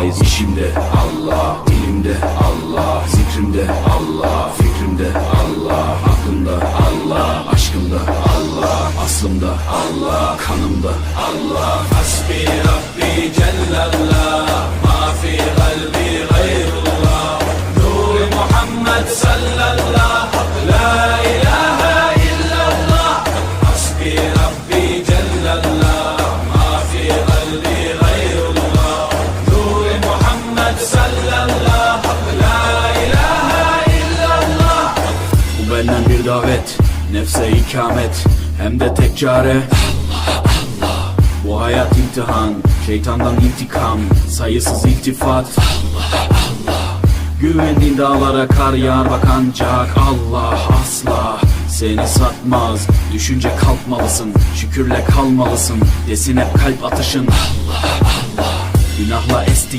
İşimde Allah, dilimde Allah, zikrimde Allah, fikrimde Allah, aklımda Allah, aşkımda Allah, aslımda Allah, kanımda Allah. Hasbi Rabbi Cellallah, ma fi kalbi gayrullah, Nur Muhammed sallallahu, la ilahe illallah. Hasbi Rabbi Cellallah, ma fi kalbi gayrullah, Nur Muhammed sallallahu, la ilahe illallah. Bu benden bir davet, nefse ikamet, hem de tek çare Allah Allah. Bu hayat imtihan, şeytandan intikam, sayısız iltifat Allah Allah. Güvendiğin dağlara kar yağar bak ancak Allah asla seni satmaz. Düşünce kalkmalısın, şükürle kalmalısın, desin hep kalp atışın Allah Allah. Günahla esti